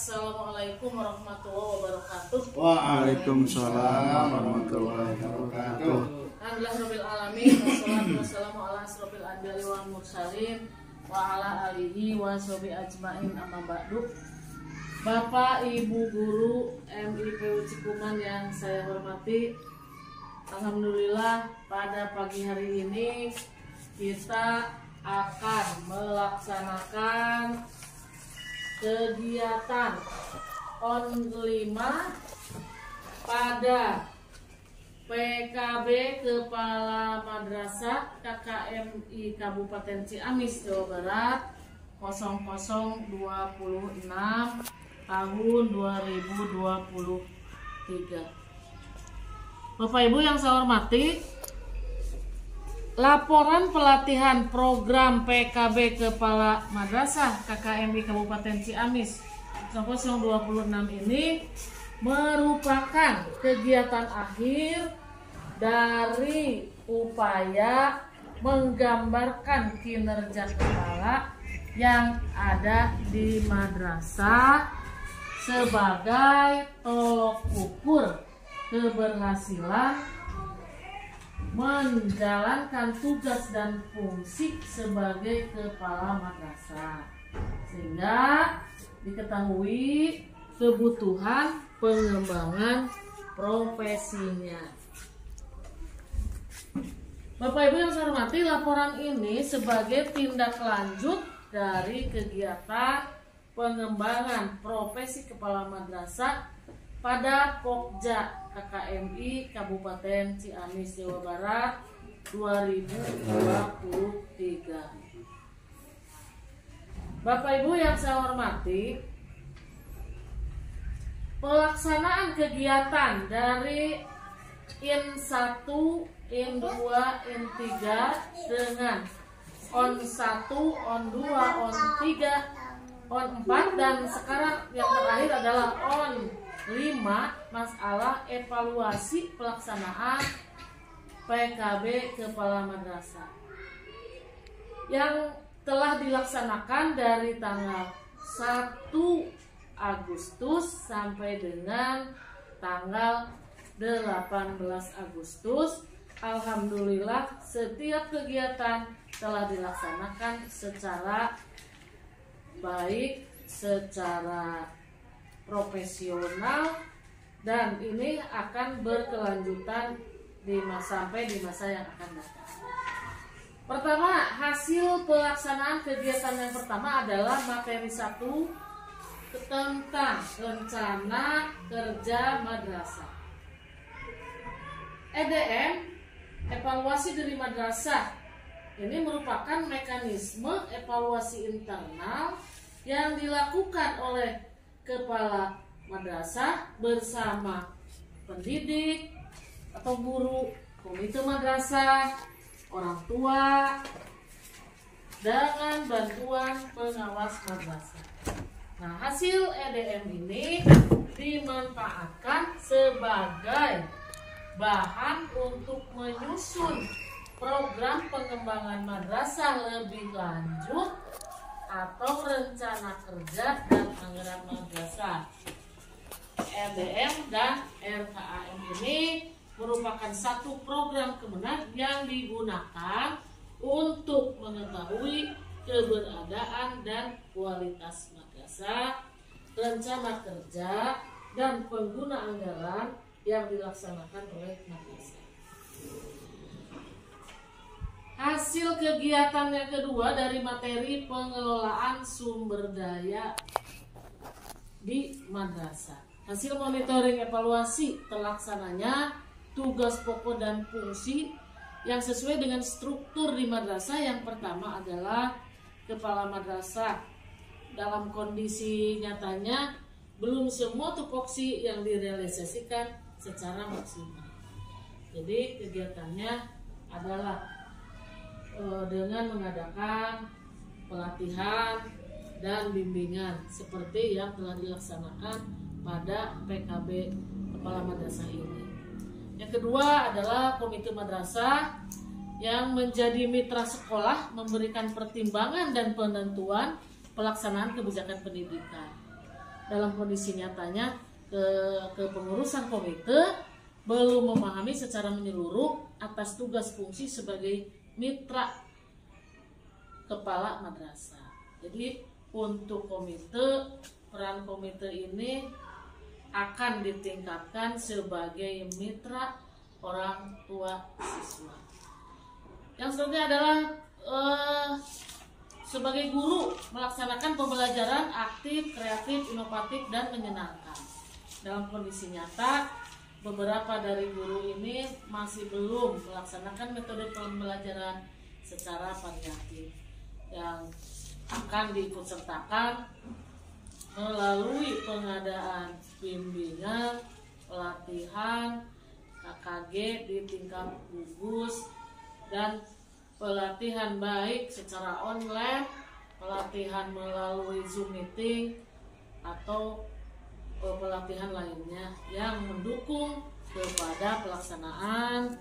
Assalamualaikum warahmatullahi wabarakatuh. Waalaikumsalam warahmatullahi wabarakatuh. Alhamdulillah rabbil alamin, wassalatu wassalamu ala asrofil anbiya'i wal mursalin wa ala alihi wa sahbihi ajmain, amma ba'du. Bapak, Ibu guru MIPU Cikuman yang saya hormati, alhamdulillah pada pagi hari ini kita akan melaksanakan kegiatan on 5 pada PKB Kepala Madrasah KKMI Kabupaten Ciamis, Jawa Barat 0026 tahun 2023. Bapak Ibu yang saya hormati, laporan pelatihan program PKB Kepala Madrasah KKMI Kabupaten Ciamis 0026 ini merupakan kegiatan akhir dari upaya menggambarkan kinerja kepala yang ada di madrasah sebagai tolok ukur keberhasilan menjalankan tugas dan fungsi sebagai kepala madrasah, sehingga diketahui kebutuhan pengembangan profesinya. Bapak Ibu yang saya hormati, laporan ini sebagai tindak lanjut dari kegiatan pengembangan profesi kepala madrasah pada Pokja KKMI Kabupaten Ciamis, Jawa Barat 2023. Bapak Ibu yang saya hormati, pelaksanaan kegiatan dari IN1, IN2, IN3 dengan ON1, ON2, ON3, ON4 dan sekarang yang terakhir adalah ON5, masalah evaluasi pelaksanaan PKB Kepala Madrasah yang telah dilaksanakan dari tanggal 1 Agustus sampai dengan tanggal 18 Agustus. Alhamdulillah setiap kegiatan telah dilaksanakan secara baik, secara profesional, dan ini akan berkelanjutan sampai di masa yang akan datang. Pertama, hasil pelaksanaan kegiatan yang pertama adalah materi 1 tentang rencana kerja madrasah. EDM, evaluasi dari madrasah, ini merupakan mekanisme evaluasi internal yang dilakukan oleh kepala madrasah bersama pendidik atau guru, komite madrasah, orang tua, dengan bantuan pengawas madrasah. Nah, hasil EDM ini dimanfaatkan sebagai bahan untuk menyusun program pengembangan madrasah lebih lanjut atau rencana kerja dan anggaran madrasah. EDM dan RKAM ini merupakan satu program kemenang yang digunakan untuk mengetahui keberadaan dan kualitas madrasah, rencana kerja, dan pengguna anggaran yang dilaksanakan oleh madrasah. Hasil kegiatan yang kedua dari materi pengelolaan sumber daya di madrasah. Hasil monitoring evaluasi terlaksananya tugas pokok dan fungsi yang sesuai dengan struktur di madrasah. Yang pertama adalah kepala madrasah. Dalam kondisi nyatanya belum semua tupoksi yang direalisasikan secara maksimal. Jadi kegiatannya adalah dengan mengadakan pelatihan dan bimbingan seperti yang telah dilaksanakan pada PKB Kepala Madrasah ini. Yang kedua adalah komite madrasah yang menjadi mitra sekolah, memberikan pertimbangan dan penentuan pelaksanaan kebijakan pendidikan. dalam kondisi nyatanya kepengurusan komite belum memahami secara menyeluruh atas tugas fungsi sebagai mitra kepala madrasah. Jadi untuk komite, peran komite ini akan ditingkatkan sebagai mitra orang tua siswa. Yang selanjutnya adalah sebagai guru melaksanakan pembelajaran aktif, kreatif, inovatif, dan menyenangkan. Dalam kondisi nyata, beberapa dari guru ini masih belum melaksanakan metode pembelajaran secara variatif yang akan diikutsertakan melalui pengadaan bimbingan, pelatihan, KKG di tingkat gugus, dan pelatihan baik secara online, pelatihan melalui Zoom meeting, atau pelatihan lainnya yang mendukung kepada pelaksanaan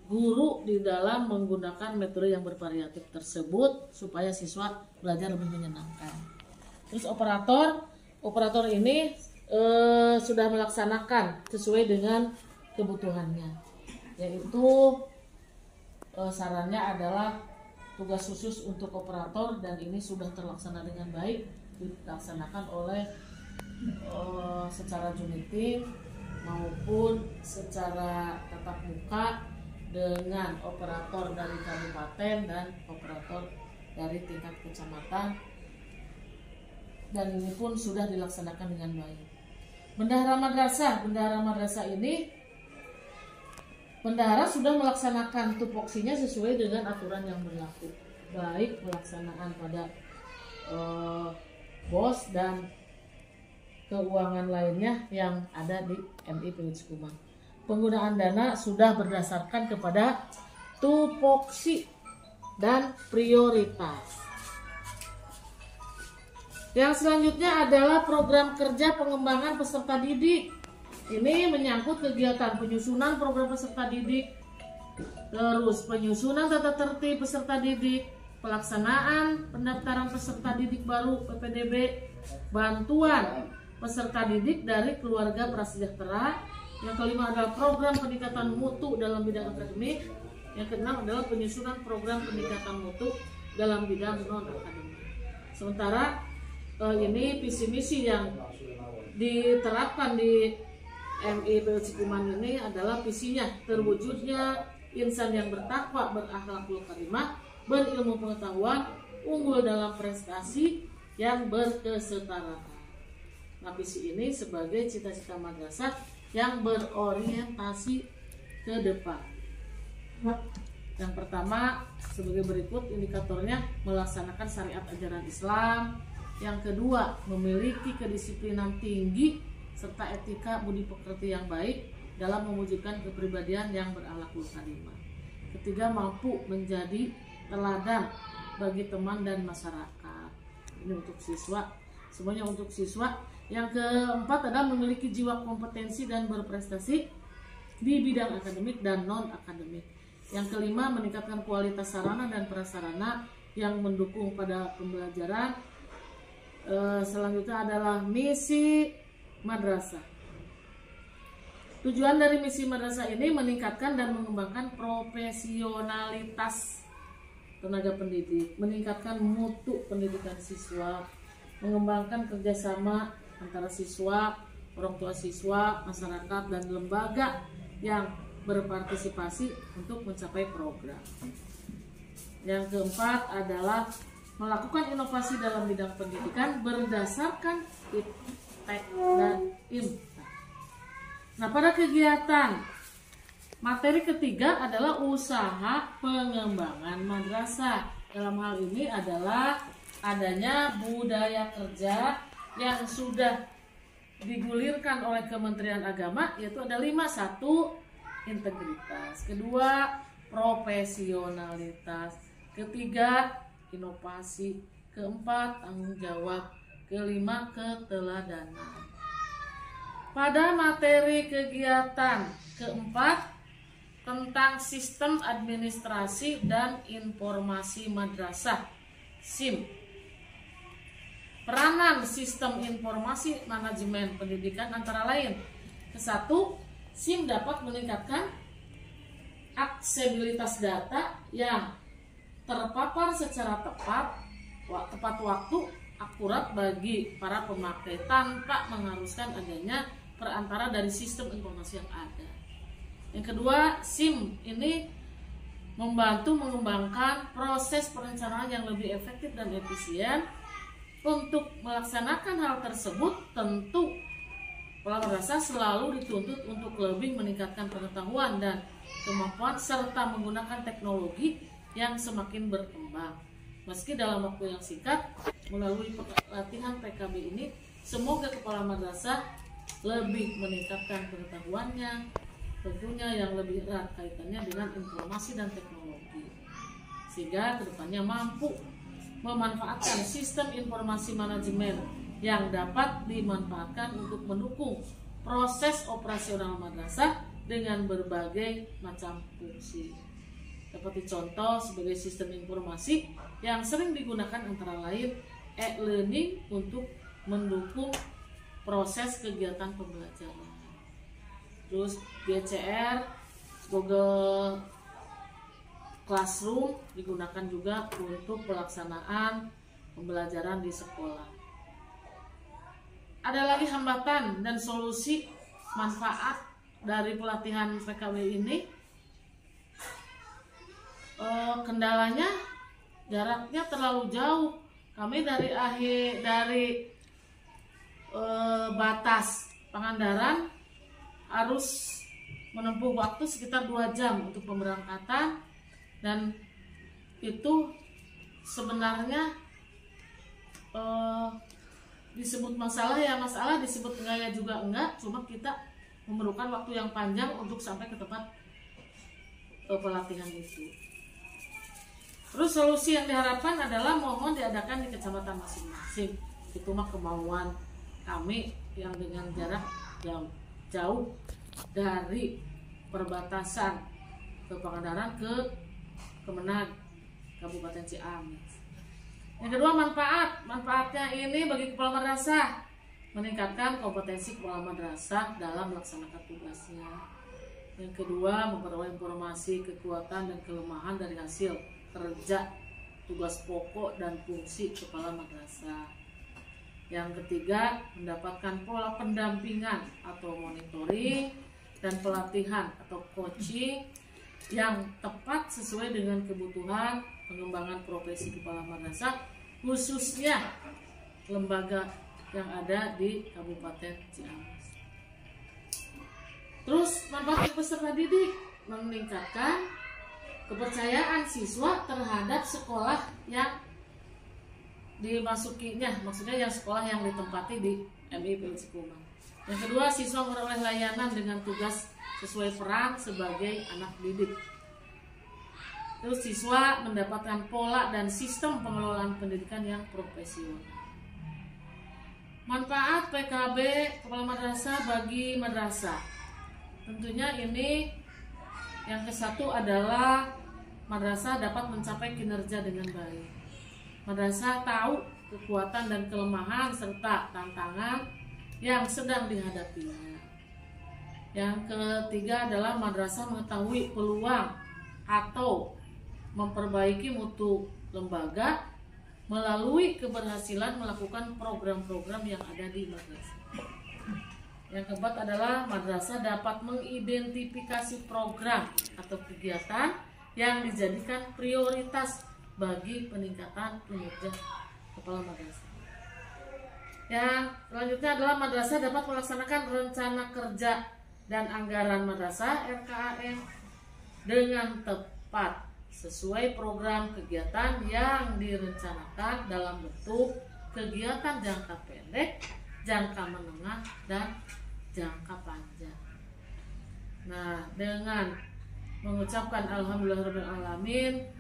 guru di dalam menggunakan metode yang bervariatif tersebut supaya siswa belajar lebih menyenangkan. Terus operator ini sudah melaksanakan sesuai dengan kebutuhannya, yaitu sarannya adalah tugas khusus untuk operator, dan ini sudah terlaksana dengan baik, dilaksanakan oleh secara Zoom meeting maupun secara tatap muka dengan operator dari kabupaten dan operator dari tingkat kecamatan, dan ini pun sudah dilaksanakan dengan baik. Bendahara madrasah ini bendahara sudah melaksanakan tupoksinya sesuai dengan aturan yang berlaku, baik pelaksanaan pada BOS dan keuangan lainnya yang ada di MI PWC Kumang. Penggunaan dana sudah berdasarkan kepada tupoksi dan prioritas. Yang selanjutnya adalah program kerja pengembangan peserta didik. Ini menyangkut kegiatan penyusunan program peserta didik, terus penyusunan tata tertib peserta didik, pelaksanaan pendaftaran peserta didik baru PPDB, bantuan peserta didik dari keluarga prasejahtera. Yang kelima adalah program peningkatan mutu dalam bidang akademik. Yang keenam adalah penyusunan program peningkatan mutu dalam bidang non akademik. Sementara ini visi misi yang diterapkan di MI PWC Kumang ini adalah visinya terwujudnya insan yang bertakwa, berakhlakul karimah, berilmu pengetahuan, unggul dalam prestasi yang berkesetaraan. Nah, visi ini sebagai cita-cita madrasah yang berorientasi ke depan. Yang pertama sebagai berikut indikatornya: melaksanakan syariat ajaran Islam. Yang kedua, memiliki kedisiplinan tinggi serta etika budi pekerti yang baik dalam mewujudkan kepribadian yang berakhlakul karimah. Ketiga, mampu menjadi teladan bagi teman dan masyarakat. Ini untuk siswa, semuanya untuk siswa. Yang keempat adalah memiliki jiwa kompetensi dan berprestasi di bidang akademik dan non akademik. Yang kelima, meningkatkan kualitas sarana dan prasarana yang mendukung pada pembelajaran. Selanjutnya adalah misi madrasah. Tujuan dari misi madrasah ini meningkatkan dan mengembangkan profesionalitas tenaga pendidik, meningkatkan mutu pendidikan siswa, mengembangkan kerjasama antara siswa, orang tua siswa, masyarakat, dan lembaga yang berpartisipasi untuk mencapai program. Yang keempat adalah melakukan inovasi dalam bidang pendidikan berdasarkan iptek dan imtek. Nah, pada kegiatan materi ketiga adalah usaha pengembangan madrasah. Dalam hal ini adalah adanya budaya kerja yang sudah digulirkan oleh Kementerian Agama, yaitu ada 5. 1. Integritas. 2. Profesionalitas. 3. Inovasi. 4. Tanggung jawab. 5. Keteladanan. Pada materi kegiatan keempat tentang sistem administrasi dan informasi madrasah (SIM), Peranan sistem informasi manajemen pendidikan antara lain. Kesatu, SIM dapat meningkatkan aksesibilitas data yang terpapar secara tepat waktu, akurat bagi para pemakai tanpa mengharuskan adanya perantara dari sistem informasi yang ada. Yang kedua, SIM ini membantu mengembangkan proses perencanaan yang lebih efektif dan efisien. Untuk melaksanakan hal tersebut, tentu kepala madrasah selalu dituntut untuk lebih meningkatkan pengetahuan dan kemampuan serta menggunakan teknologi yang semakin berkembang. Meski dalam waktu yang singkat, melalui pelatihan PKB ini, semoga kepala madrasah lebih meningkatkan pengetahuannya, tentunya yang lebih erat kaitannya dengan informasi dan teknologi, sehingga kedepannya mampu memanfaatkan sistem informasi manajemen yang dapat dimanfaatkan untuk mendukung proses operasional madrasah dengan berbagai macam fungsi. Seperti contoh sebagai sistem informasi yang sering digunakan antara lain e-learning untuk mendukung proses kegiatan pembelajaran. Terus GCR, Google Classroom digunakan juga untuk pelaksanaan pembelajaran di sekolah. Ada lagi hambatan dan solusi manfaat dari pelatihan PKB ini. Kendalanya jaraknya terlalu jauh. Kami dari batas Pangandaran harus menempuh waktu sekitar 2 jam untuk pemberangkatan, dan itu sebenarnya disebut masalah ya masalah, disebut enggak ya juga enggak, cuma kita memerlukan waktu yang panjang untuk sampai ke tempat pelatihan itu. Terus solusi yang diharapkan adalah mohon diadakan di kecamatan masing-masing. Itu mah kemauan kami yang dengan jarak yang jauh dari perbatasan ke Pangandaran ke Kemenag Kabupaten Ciamis. Yang kedua, manfaatnya ini bagi kepala madrasah meningkatkan kompetensi kepala madrasah dalam melaksanakan tugasnya. Yang kedua, memperoleh informasi kekuatan dan kelemahan dari hasil kerja tugas pokok dan fungsi kepala madrasah. Yang ketiga, mendapatkan pola pendampingan atau monitoring dan pelatihan atau coaching yang tepat sesuai dengan kebutuhan pengembangan profesi kepala madrasah, khususnya lembaga yang ada di Kabupaten Ciamis. Terus manfaat peserta didik meningkatkan kepercayaan siswa terhadap sekolah yang dimasukinya, maksudnya yang sekolah yang ditempati di MI Cikuman. Yang kedua, siswa memperoleh layanan dengan tugas sesuai peran sebagai anak didik. Terus siswa mendapatkan pola dan sistem pengelolaan pendidikan yang profesional. Manfaat PKB kepala madrasah bagi madrasah. Tentunya ini yang ke-1 adalah madrasah dapat mencapai kinerja dengan baik. Madrasah tahu kekuatan dan kelemahan serta tantangan yang sedang dihadapinya. Yang ketiga adalah madrasah mengetahui peluang atau memperbaiki mutu lembaga melalui keberhasilan melakukan program-program yang ada di madrasah. Yang keempat adalah madrasah dapat mengidentifikasi program atau kegiatan yang dijadikan prioritas bagi peningkatan kinerja kepala madrasah. Yang selanjutnya adalah madrasah dapat melaksanakan rencana kerja dan anggaran madrasah RKAM dengan tepat sesuai program kegiatan yang direncanakan dalam bentuk kegiatan jangka pendek, jangka menengah, dan jangka panjang. Nah, dengan mengucapkan alhamdulillahirrahmanirrahim,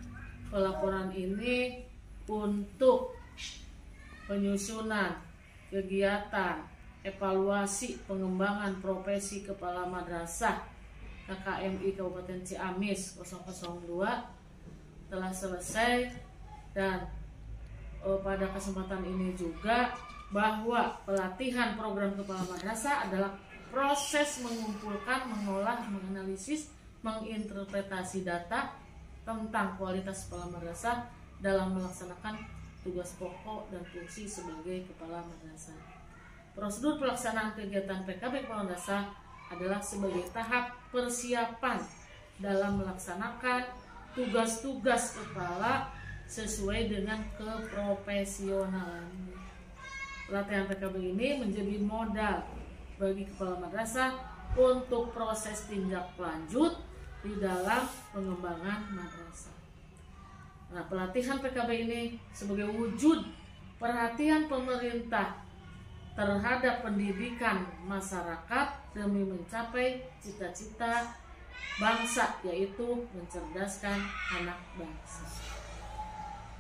pelaporan ini untuk penyusunan kegiatan evaluasi pengembangan profesi kepala madrasah KKMI Kabupaten Ciamis 002 telah selesai, dan pada kesempatan ini juga bahwa pelatihan program kepala madrasah adalah proses mengumpulkan, mengolah, menganalisis, menginterpretasi data tentang kualitas kepala madrasah dalam melaksanakan tugas pokok dan fungsi sebagai kepala madrasah. Prosedur pelaksanaan kegiatan PKB kepala madrasah adalah sebagai tahap persiapan dalam melaksanakan tugas-tugas kepala sesuai dengan keprofesionalan. Pelatihan PKB ini menjadi modal bagi kepala madrasah untuk proses tindak lanjut di dalam pengembangan madrasah. Nah, pelatihan PKB ini sebagai wujud perhatian pemerintah terhadap pendidikan masyarakat demi mencapai cita-cita bangsa, yaitu mencerdaskan anak bangsa.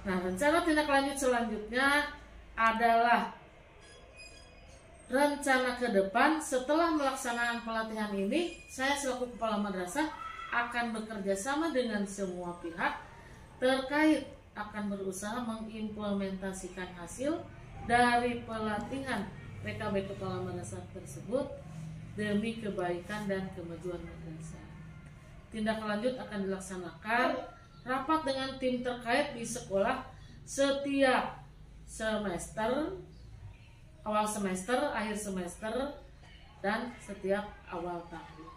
Nah, rencana tindak lanjut selanjutnya adalah rencana ke depan. Setelah melaksanakan pelatihan ini, saya selaku kepala madrasah akan bekerja sama dengan semua pihak terkait, akan berusaha mengimplementasikan hasil dari pelatihan PKB kepala madrasah tersebut demi kebaikan dan kemajuan madrasah. Tindak lanjut akan dilaksanakan rapat dengan tim terkait di sekolah setiap semester, awal semester, akhir semester, dan setiap awal tahun.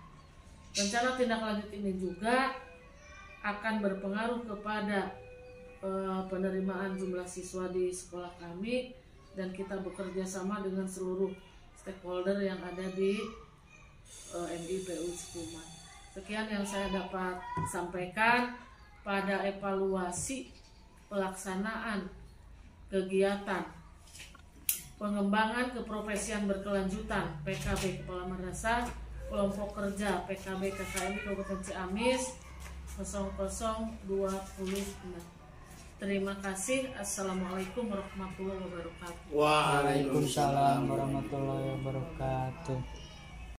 Rencana tindak lanjut ini juga akan berpengaruh kepada penerimaan jumlah siswa di sekolah kami, dan kita bekerja sama dengan seluruh stakeholder yang ada di MIPU Cikuman. Sekian yang saya dapat sampaikan pada evaluasi pelaksanaan kegiatan pengembangan keprofesian berkelanjutan PKB Kepala Madrasah Kelompok Kerja PKB KKMI Kabupaten Ciamis 0026. Terima kasih. Assalamualaikum warahmatullahi wabarakatuh. Waalaikumsalam warahmatullahi wabarakatuh.